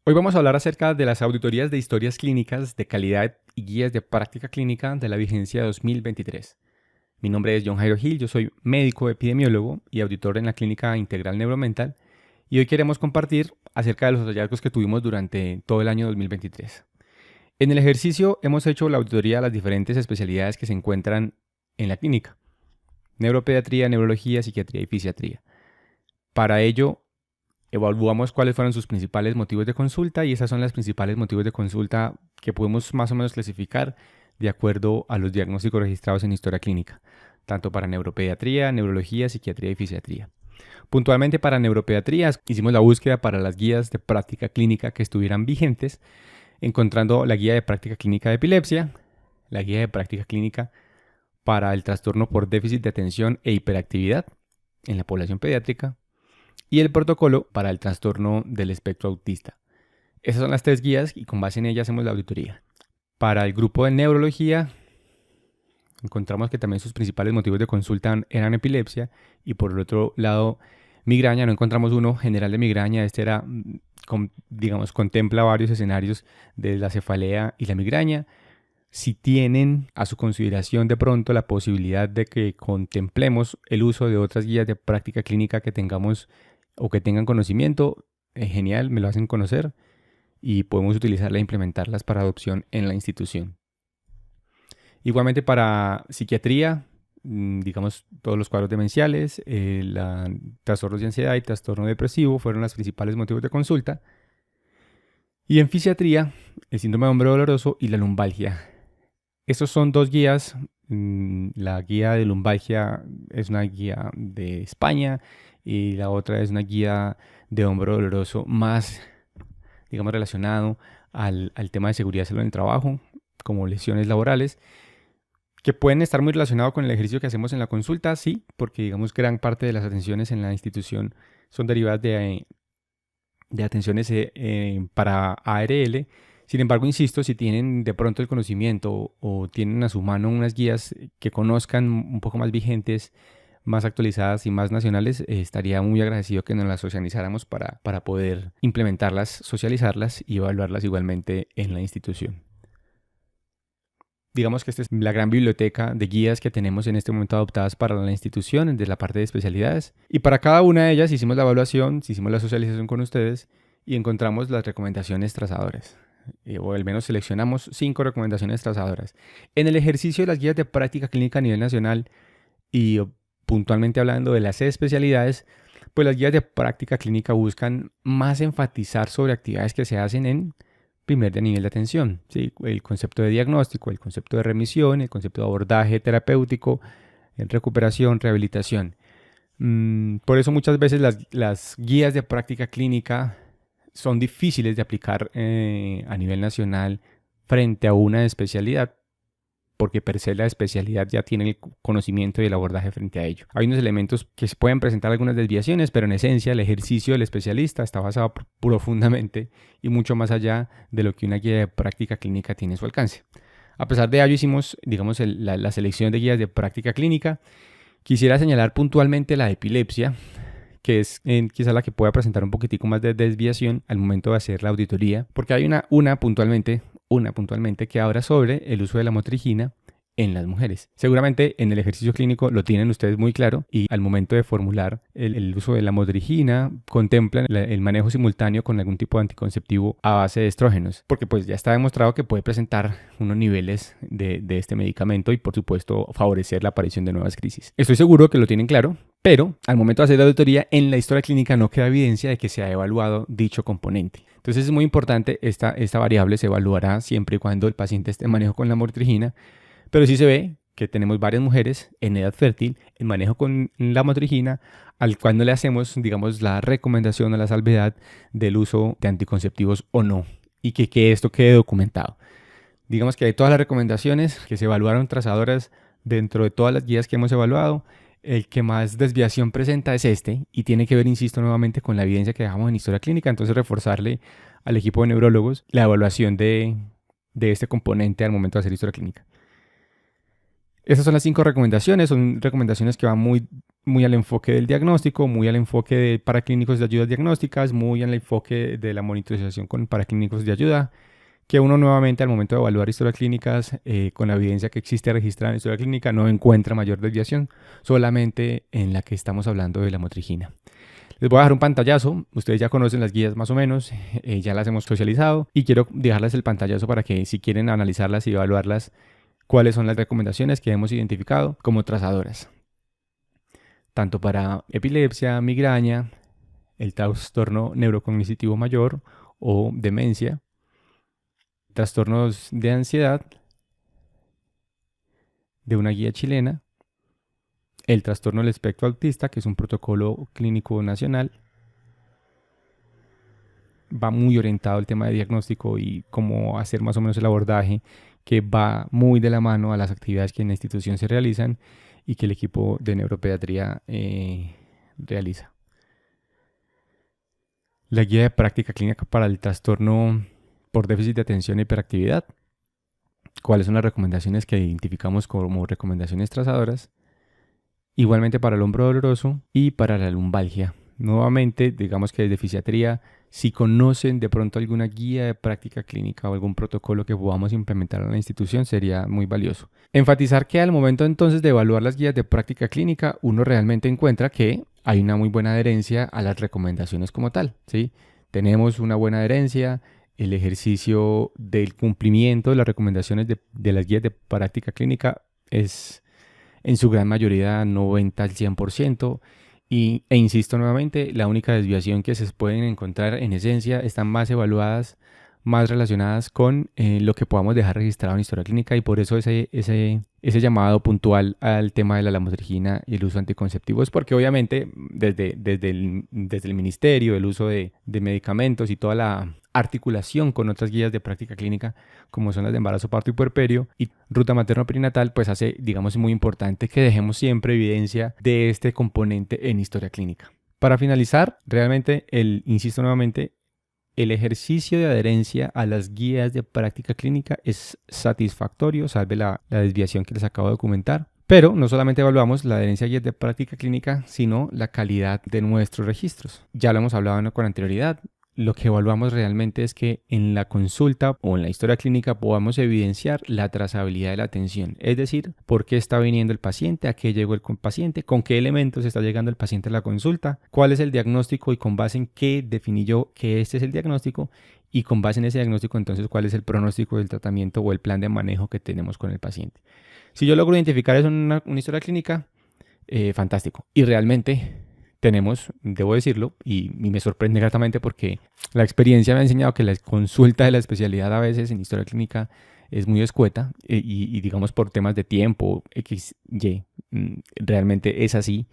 Hoy vamos a hablar acerca de las auditorías de historias clínicas de calidad y guías de práctica clínica de la vigencia 2023. Mi nombre es John Jairo Gil, yo soy médico epidemiólogo y auditor en la Clínica Integral Neuromental y hoy queremos compartir acerca de los hallazgos que tuvimos durante todo el año 2023. En el ejercicio hemos hecho la auditoría de las diferentes especialidades que se encuentran en la clínica: neuropediatría, neurología, psiquiatría y fisiatría. Para ello, evaluamos cuáles fueron sus principales motivos de consulta y esas son las principales motivos de consulta que podemos más o menos clasificar de acuerdo a los diagnósticos registrados en historia clínica, tanto para neuropediatría, neurología, psiquiatría y fisiatría. Puntualmente para neuropediatría hicimos la búsqueda para las guías de práctica clínica que estuvieran vigentes, encontrando la guía de práctica clínica de epilepsia, la guía de práctica clínica para el trastorno por déficit de atención e hiperactividad en la población pediátrica, y el protocolo para el trastorno del espectro autista. Esas son las tres guías y con base en ellas hacemos la auditoría. Para el grupo de neurología encontramos que también sus principales motivos de consulta eran epilepsia y por el otro lado migraña. No encontramos uno general de migraña. Este era, contempla varios escenarios de la cefalea y la migraña. Si tienen a su consideración de pronto la posibilidad de que contemplemos el uso de otras guías de práctica clínica que tengamos o que tengan conocimiento, genial, me lo hacen conocer y podemos utilizarlas e implementarlas para adopción en la institución. Igualmente para psiquiatría, todos los cuadros demenciales, trastornos de ansiedad y trastorno depresivo fueron los principales motivos de consulta. Y en fisiatría, el síndrome de hombro doloroso y la lumbalgia. Estos son dos guías. La guía de lumbalgia es una guía de España y la otra es una guía de hombro doloroso más, relacionado al tema de seguridad y salud en el trabajo, como lesiones laborales, que pueden estar muy relacionados con el ejercicio que hacemos en la consulta, sí, porque gran parte de las atenciones en la institución son derivadas de atenciones para ARL. Sin embargo, insisto, si tienen de pronto el conocimiento o tienen a su mano unas guías que conozcan un poco más vigentes, más actualizadas y más nacionales, estaría muy agradecido que nos las socializáramos para poder implementarlas, socializarlas y evaluarlas igualmente en la institución. Digamos que esta es la gran biblioteca de guías que tenemos en este momento adoptadas para la institución desde la parte de especialidades. Y para cada una de ellas hicimos la evaluación, hicimos la socialización con ustedes y encontramos las recomendaciones trazadoras. O al menos seleccionamos 5 recomendaciones trazadoras. En el ejercicio de las guías de práctica clínica a nivel nacional y puntualmente hablando de las especialidades, pues las guías de práctica clínica buscan más enfatizar sobre actividades que se hacen en primer nivel de atención, ¿sí? El concepto de diagnóstico, el concepto de remisión, el concepto de abordaje terapéutico, recuperación, rehabilitación. Por eso muchas veces las guías de práctica clínica son difíciles de aplicar a nivel nacional frente a una especialidad, porque per se la especialidad ya tiene el conocimiento y el abordaje frente a ello. Hay unos elementos que se pueden presentar algunas desviaciones, pero en esencia el ejercicio del especialista está basado profundamente y mucho más allá de lo que una guía de práctica clínica tiene a su alcance. A pesar de ello hicimos, la selección de guías de práctica clínica. Quisiera señalar puntualmente la de epilepsia, que es quizá la que pueda presentar un poquitico más de desviación al momento de hacer la auditoría, porque hay una puntualmente que habla sobre el uso de la motrigina en las mujeres. Seguramente en el ejercicio clínico lo tienen ustedes muy claro y al momento de formular el uso de la motrigina contemplan el manejo simultáneo con algún tipo de anticonceptivo a base de estrógenos, porque pues ya está demostrado que puede presentar unos niveles de este medicamento y por supuesto favorecer la aparición de nuevas crisis. Estoy seguro que lo tienen claro, pero al momento de hacer la auditoría en la historia clínica no queda evidencia de que se ha evaluado dicho componente. Entonces es muy importante, esta variable se evaluará siempre y cuando el paciente esté en manejo con la motrigina, pero sí se ve que tenemos varias mujeres en edad fértil en manejo con la motrigina, al cual no le hacemos, la recomendación o la salvedad del uso de anticonceptivos o no, y que esto quede documentado. Digamos que hay todas las recomendaciones que se evaluaron trazadoras dentro de todas las guías que hemos evaluado. El que más desviación presenta es este y tiene que ver, insisto, nuevamente con la evidencia que dejamos en historia clínica. Entonces reforzarle al equipo de neurólogos la evaluación de este componente al momento de hacer historia clínica. Estas son las 5 recomendaciones, son recomendaciones que van muy muy al enfoque del diagnóstico, muy al enfoque de paraclínicos de ayudas diagnósticas, muy al enfoque de la monitorización con paraclínicos de ayuda, que uno nuevamente al momento de evaluar historias clínicas, con la evidencia que existe registrada en historia clínica, no encuentra mayor desviación, solamente en la que estamos hablando de la motrigina. Les voy a dejar un pantallazo, ustedes ya conocen las guías más o menos, ya las hemos socializado y quiero dejarles el pantallazo para que si quieren analizarlas y evaluarlas, cuáles son las recomendaciones que hemos identificado como trazadoras, tanto para epilepsia, migraña, el trastorno neurocognitivo mayor o demencia, trastornos de ansiedad, de una guía chilena, el trastorno del espectro autista, que es un protocolo clínico nacional. Va muy orientado al tema de diagnóstico y cómo hacer más o menos el abordaje, que va muy de la mano a las actividades que en la institución se realizan y que el equipo de neuropediatría realiza. La guía de práctica clínica para el trastorno por déficit de atención e hiperactividad. ¿Cuáles son las recomendaciones que identificamos como recomendaciones trazadoras? Igualmente para el hombro doloroso y para la lumbalgia. Nuevamente, digamos que desde fisiatría, si conocen de pronto alguna guía de práctica clínica o algún protocolo que podamos implementar en la institución, sería muy valioso. Enfatizar que al momento entonces de evaluar las guías de práctica clínica, uno realmente encuentra que hay una muy buena adherencia a las recomendaciones como tal, ¿sí? Tenemos una buena adherencia, el ejercicio del cumplimiento de las recomendaciones de las guías de práctica clínica es en su gran mayoría 90 al 100%. E insisto nuevamente, la única desviación que se pueden encontrar en esencia están más evaluadas, más relacionadas con lo que podamos dejar registrado en historia clínica, y por eso ese llamado puntual al tema de la lamotrigina y el uso anticonceptivo es porque obviamente desde el ministerio, el uso de medicamentos y toda la articulación con otras guías de práctica clínica como son las de embarazo, parto y puerperio y ruta materno-perinatal, pues hace, digamos, muy importante que dejemos siempre evidencia de este componente en historia clínica. Para finalizar, realmente, insisto nuevamente, el ejercicio de adherencia a las guías de práctica clínica es satisfactorio, salve la desviación que les acabo de documentar. Pero no solamente evaluamos la adherencia a guías de práctica clínica, sino la calidad de nuestros registros. Ya lo hemos hablado con anterioridad. Lo que evaluamos realmente es que en la consulta o en la historia clínica podamos evidenciar la trazabilidad de la atención, es decir, por qué está viniendo el paciente, a qué llegó el paciente, con qué elementos está llegando el paciente a la consulta, cuál es el diagnóstico y con base en qué definí yo que este es el diagnóstico y con base en ese diagnóstico entonces cuál es el pronóstico del tratamiento o el plan de manejo que tenemos con el paciente. Si yo logro identificar eso en una historia clínica, fantástico. Y realmente tenemos, debo decirlo, y me sorprende gratamente porque la experiencia me ha enseñado que la consulta de la especialidad a veces en historia clínica es muy escueta y digamos por temas de tiempo, X, Y, realmente es así.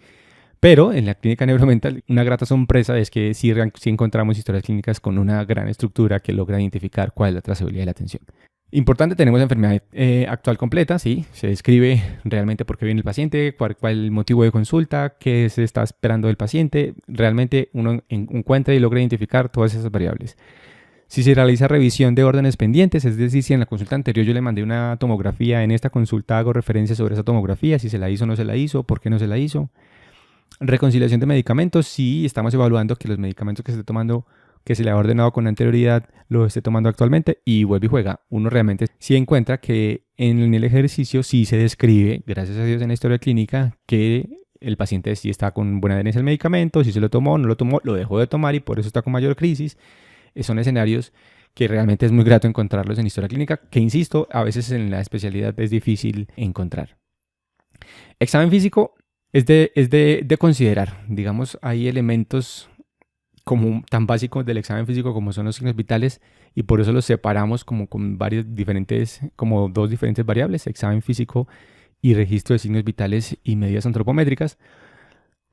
Pero en la clínica neuromental, una grata sorpresa es que sí encontramos historias clínicas con una gran estructura que logra identificar cuál es la trazabilidad de la atención. Importante, tenemos enfermedad actual completa, sí, se describe realmente por qué viene el paciente, cuál es el motivo de consulta, qué se está esperando del paciente, realmente uno encuentra y logra identificar todas esas variables. Si se realiza revisión de órdenes pendientes, es decir, si en la consulta anterior yo le mandé una tomografía, en esta consulta hago referencia sobre esa tomografía, si se la hizo o no se la hizo, por qué no se la hizo. Reconciliación de medicamentos, sí, estamos evaluando que los medicamentos que se esté tomando, que se le ha ordenado con anterioridad, lo esté tomando actualmente, y vuelve y juega. Uno realmente sí encuentra que en el ejercicio sí se describe, gracias a Dios en la historia clínica, que el paciente sí está con buena adherencia al medicamento, si se lo tomó, no lo tomó, lo dejó de tomar y por eso está con mayor crisis. Son escenarios que realmente es muy grato encontrarlos en historia clínica, que insisto, a veces en la especialidad es difícil encontrar. Examen físico es de considerar. Digamos, hay elementos como tan básicos del examen físico como son los signos vitales y por eso los separamos como con como dos diferentes variables, examen físico y registro de signos vitales y medidas antropométricas,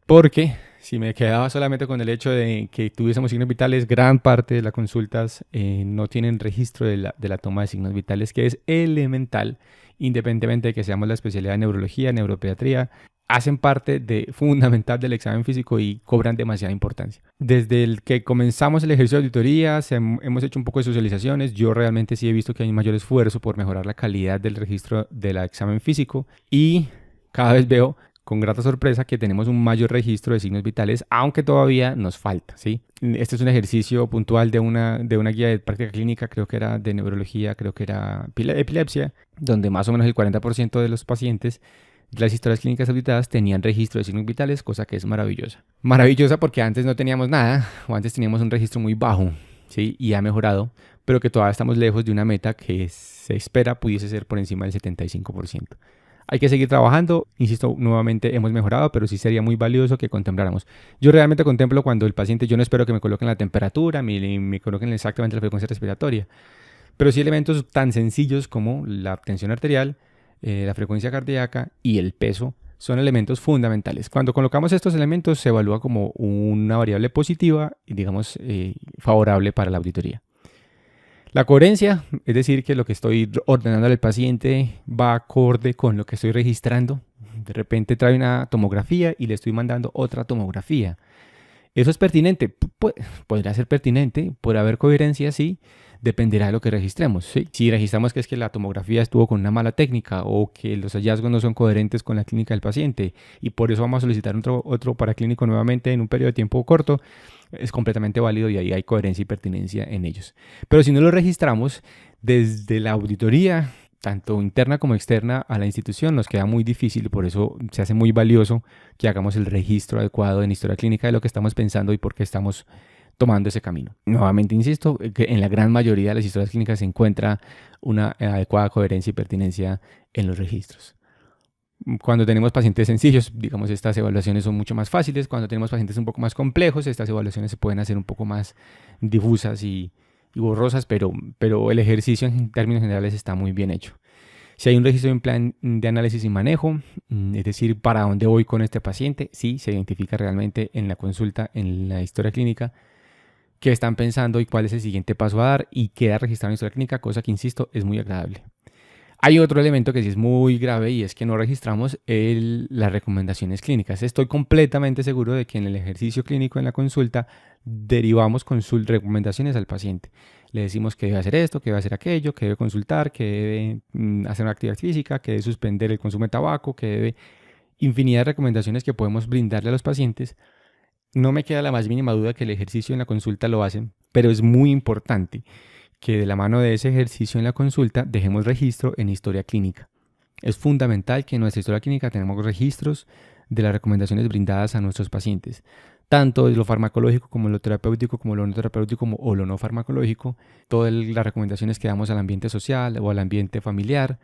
porque si me quedaba solamente con el hecho de que tuviésemos signos vitales, gran parte de las consultas no tienen registro de la toma de signos vitales, que es elemental, independientemente de que seamos la especialidad de neurología, neuropediatría, hacen parte fundamental del examen físico y cobran demasiada importancia. Desde el que comenzamos el ejercicio de auditorías, hemos hecho un poco de socializaciones. Yo realmente sí he visto que hay un mayor esfuerzo por mejorar la calidad del registro del examen físico y cada vez veo con grata sorpresa que tenemos un mayor registro de signos vitales, aunque todavía nos falta, ¿sí? Este es un ejercicio puntual de una guía de práctica clínica, creo que era de neurología, creo que era epilepsia, donde más o menos el 40% de los pacientes de las historias clínicas auditadas tenían registro de signos vitales, cosa que es maravillosa. Maravillosa porque antes no teníamos nada, o antes teníamos un registro muy bajo, ¿sí? Y ha mejorado, pero que todavía estamos lejos de una meta que se espera pudiese ser por encima del 75%. Hay que seguir trabajando, insisto, nuevamente hemos mejorado, pero sí sería muy valioso que contempláramos. Yo realmente contemplo cuando el paciente, yo no espero que me coloquen la temperatura, me coloquen exactamente la frecuencia respiratoria, pero sí elementos tan sencillos como la tensión arterial, la frecuencia cardíaca y el peso son elementos fundamentales. Cuando colocamos estos elementos se evalúa como una variable positiva y digamos favorable para la auditoría. La coherencia, es decir, que lo que estoy ordenando al paciente va acorde con lo que estoy registrando. De repente trae una tomografía y le estoy mandando otra tomografía. ¿Eso es pertinente? Podría ser pertinente, podrá haber coherencia, sí, dependerá de lo que registremos, ¿sí? Si registramos que es que la tomografía estuvo con una mala técnica o que los hallazgos no son coherentes con la clínica del paciente y por eso vamos a solicitar otro paraclínico nuevamente en un periodo de tiempo corto, es completamente válido y ahí hay coherencia y pertinencia en ellos. Pero si no lo registramos, desde la auditoría, tanto interna como externa a la institución, nos queda muy difícil y por eso se hace muy valioso que hagamos el registro adecuado en historia clínica de lo que estamos pensando y por qué estamos tomando ese camino. Nuevamente insisto, que en la gran mayoría de las historias clínicas se encuentra una adecuada coherencia y pertinencia en los registros. Cuando tenemos pacientes sencillos, digamos, estas evaluaciones son mucho más fáciles. Cuando tenemos pacientes un poco más complejos, estas evaluaciones se pueden hacer un poco más difusas y borrosas, pero el ejercicio en términos generales está muy bien hecho. Si hay un registro de un plan de análisis y manejo, es decir, para dónde voy con este paciente, sí, se identifica realmente en la consulta, en la historia clínica, qué están pensando y cuál es el siguiente paso a dar y queda registrado en la historia clínica, cosa que, insisto, es muy agradable. Hay otro elemento que sí es muy grave y es que no registramos las recomendaciones clínicas. Estoy completamente seguro de que en el ejercicio clínico, en la consulta, derivamos recomendaciones al paciente. Le decimos que debe hacer esto, que debe hacer aquello, que debe consultar, que debe hacer una actividad física, que debe suspender el consumo de tabaco, que debe infinidad de recomendaciones que podemos brindarle a los pacientes. No me queda la más mínima duda que el ejercicio en la consulta lo hacen, pero es muy importante que de la mano de ese ejercicio en la consulta dejemos registro en historia clínica. Es fundamental que en nuestra historia clínica tenemos registros de las recomendaciones brindadas a nuestros pacientes, tanto de lo farmacológico como lo terapéutico, como lo no terapéutico o lo no farmacológico, todas las recomendaciones que damos al ambiente social o al ambiente familiar.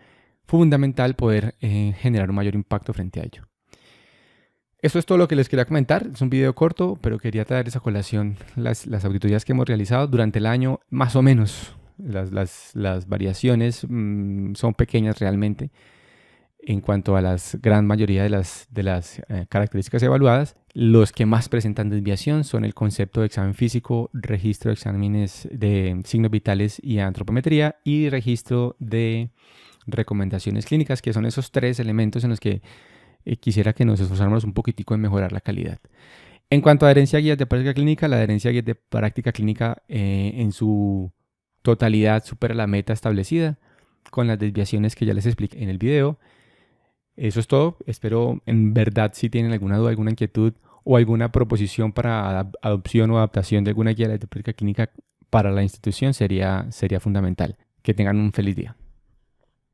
Fundamental poder generar un mayor impacto frente a ello. Esto es todo lo que les quería comentar. Es un video corto, pero quería traer esa colación las auditorías que hemos realizado durante el año, más o menos. Las variaciones son pequeñas realmente en cuanto a la gran mayoría de las características evaluadas. Los que más presentan desviación son el concepto de examen físico, registro de exámenes de signos vitales y antropometría y registro de recomendaciones clínicas, que son esos tres elementos en los que quisiera que nos esforzáramos un poquitico en mejorar la calidad. En cuanto a adherencia a guías de práctica clínica, la adherencia a guías de práctica clínica en su totalidad supera la meta establecida con las desviaciones que ya les expliqué en el video. Eso es todo. Espero en verdad si tienen alguna duda, alguna inquietud o alguna proposición para adopción o adaptación de alguna guía de práctica clínica para la institución sería fundamental. Que tengan un feliz día.